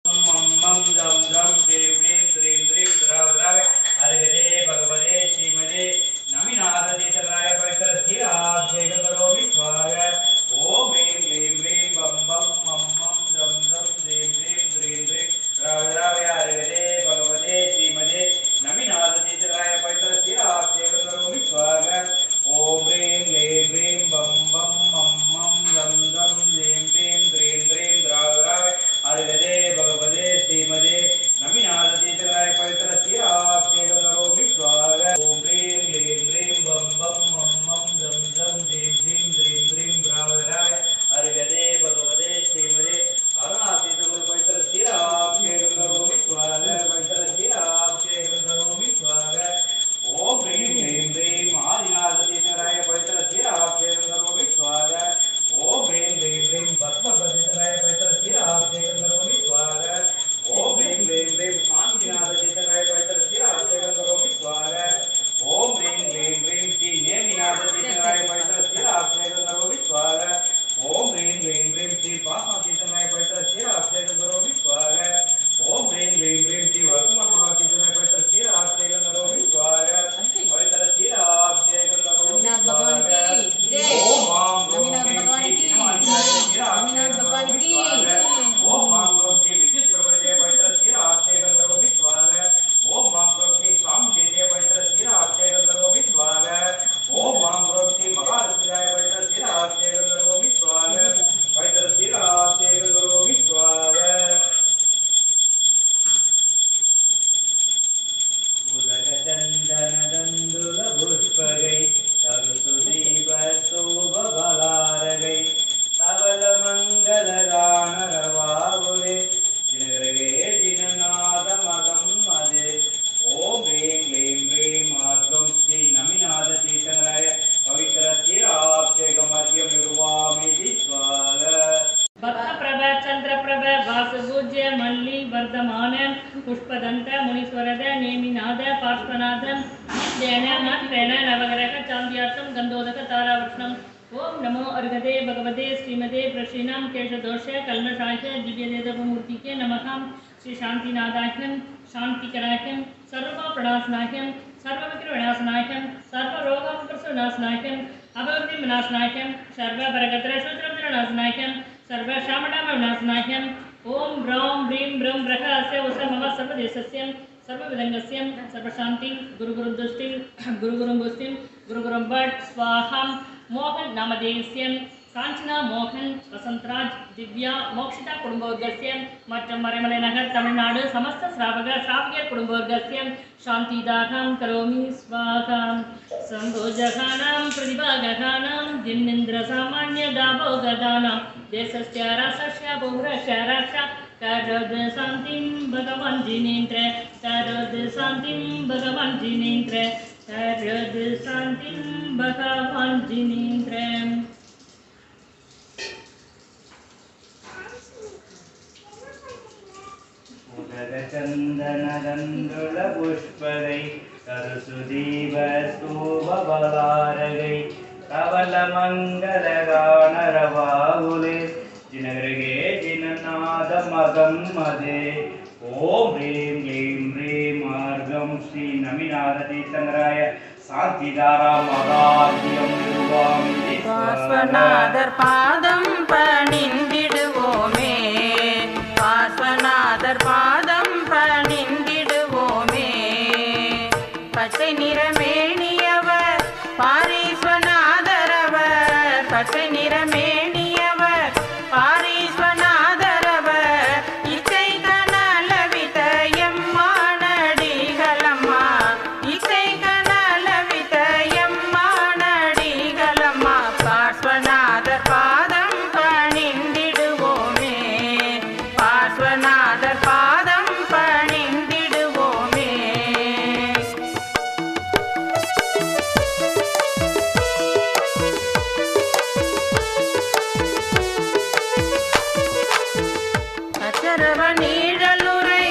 मम जम जम ह्रीं ह्रीं द्रीं द्रीं द्रव द्रव हरिहरे भगवते श्रीमते नमिनाथतीर्थराय पवित्रशिराभिषेकं करोमि स्वाहा ओम ह्रीं क्लीं ह्रीं बम बम मम मम जम जम ह्रीं ह्रीं द्रीं द्रीं द्रव द्रव हरिहरे भगवते श्रीमते नमिनाथतीर्थराय पवित्रशिराभिषेकं करोमि स्वाहा ओम ह्रीं क्लीं ह्रीं बम बम मम मम जम जम ह्रीं ह्रीं द्रीं द्रीं द्रव द्रव हरिहरे भगवते श्रीमते नमिनाथतीर्थराय पवित्रशिराभिषेकं करोमि स्वाहा ओम ह्रीं क्लीं ह्रीं बम बम मम मम जम जम ह्रीं ह्रीं द्रीं द्रीं द्रव द्रव हरिहरे भगवते श्रीमते अरुणातीर्थगुरु पवित्रशिराभिषेकं करोमि स्वाहा पवित्रशिराभिषेकं करोमि स्वाहा ओम ह्रीं क्लीं ह्रीं आदिनाथतीर्थराय पवित्रशिराभिषेकं करोमि स्वाहा ओम ह्रीं क्लीं ह्रीं पद्मपतितराय पवित्रशिराभिषेकं करोमि स्वाहा ओम ह्रीं क्लीं ह्रीं शान्तिनाथतीर्थराय पवित्रशिराभिषेकं करोमि स्वाहा ओम ह्रीं क्लीं ह्रीं श्री नेमिनाथतीर्थराय पवित्रशिराभिषेकं करोमि स्वाहा ओम ह्रीं क्लीं ह्रीं श्री पापनाथतीर्थराय पवित्रशिराभिषेकं करोमि स्वाहा ओम ह्रीं क्लीं ह्रीं श्री वर्तमानमहातीर्थराय पवित्रशिराभिषेकं करोमि स्वाहा पवित्रशिराभिषेकं करोमि स्वाहा ओम मां ओम मां श्री विद्युत प्रभुजय पवित्रशिराभिषेकं करोमि स्वाहा ओम मां श्री स्वामीजय पवित्रशिराभिषेकं करोमि स्वाहा ओम मां श्री महालक्ष्मीराय पवित्रशिराभिषेकं करोमि स्वाहा पवित्रशिराभिषेकं करोमि स्वाहा उदकचन्दनदन्दुल पुष्पगै तरुसुदीपस्तोभबलारगै तवलमङ्गलगानरवावुले दिनगरगे दिननादमगं मदे ओम ह्रीं क्लीं ह्रीं मार्गं श्री नमिनाथतीर्थराय पवित्रशिराभिषेकमद्य निर्वामिति स्वाहा भक्त प्रभा चंद्र प्रभा वासुपूज्य मल्ली वर्धमान पुष्पदंत मुनीश्वरद नेमिनाथ पार्श्वनाथ जैन नत्रेण नवग्रह चांद्यार्थम गंधोदक तारावृष्णम ओम नमो अर्घते भगवते श्रीमते प्रशीनां केशदोष कल्मषाय दिव्यदेवमूर्तिके नमः श्री शांतिनाथाख्यं शांतिकराख्यं सर्वपापनाशनाख्यं सर्वविघ्नविनाशनाख्यं सर्वरोगप्रशमनाशनाख्यं अभवद्विनाशनाख्यं सर्वभरगत्रशूत्रनाशनाख्यं सर्वशामणामनाशनाख्यं ओम ब्रौं ब्रीं ब्रं ब्रह्मस्य वसमः सर्वदेशस्य सर्वविदङ्गस्य सर्वशान्तिं गुरुगुरुदुष्टिं गुरुगुरुं गुरुगुरुं भट् स्वाहा मोहन नामधेयस्य कांचना मोहन वसंतराज दिव्या मोक्षिता कुटुंबवर्गस्य மற்றும் மறைமலை நகர் தமிழ்நாடு समस्त श्रावक श्रावक कुटुंबवर्गस्य शान्तिदानं करोमि स्वाहा संभोजगानां प्रतिभागगानां दिनेन्द्र सामान्य दाभोगदानां देशस्य राष्ट्रस्य बहुरस्य राष्ट्र करोद शान्तिं भगवान् जिनेन्द्र करोद शान्तिं भगवान् जिनेन्द्र करोद शान्तिं भगवान् जिनेन्द्र उदकचन्दनदन्दुल पुष्पगै तरुसुदीपस्तूभबलारगै कवलमङ्गलगानरवाहुले जिनगृहे जिननादमगं मदे ओम ह्रीं क्लीं ह्रीं मार्गं श्री नमिनाथतीर्थराय शान्तिदारामगाद्यं निर्वामिति पार्श्वनाथர் பாதம் பணிந்திடுவோமே பார்ஸ்வநாதர் பாதம் பணிந்திடுவோமே பச்சை நிறமேனியவர் பாரீஸ்வநாதர் அவர் பச்சை நிறமேனியவர் பாரீஸ்வநாதர் அவர் இச்சை கனலவித எம்மானடிகளம்மா இச்சை கனலவித எம்மானடிகளம்மா பார்ஸ்வநாதர் பாதம் பணிந்திடுவோமே பார்ஸ்வநாதர் பாதம் பணிந்திடுவோமே நச்சரவ நீழலுரை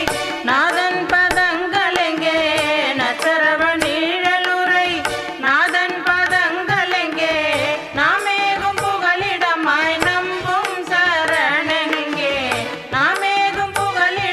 நாதன் பதங்களெங்கே நச்சரவ நீழலுரை நாதன் பதங்களெங்கே நாமேகும் புகலிடமாய் நம்பும் சரணெங்கே நாமேகும் புகலிட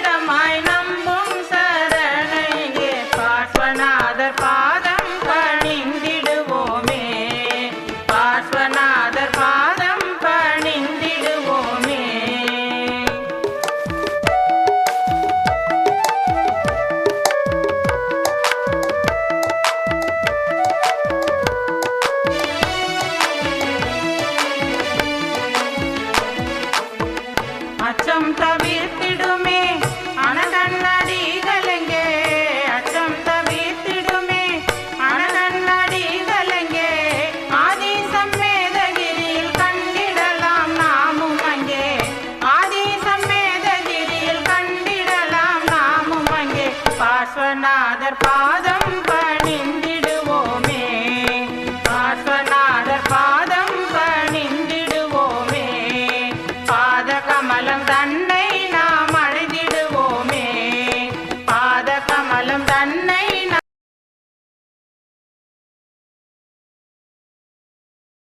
அவர் பாத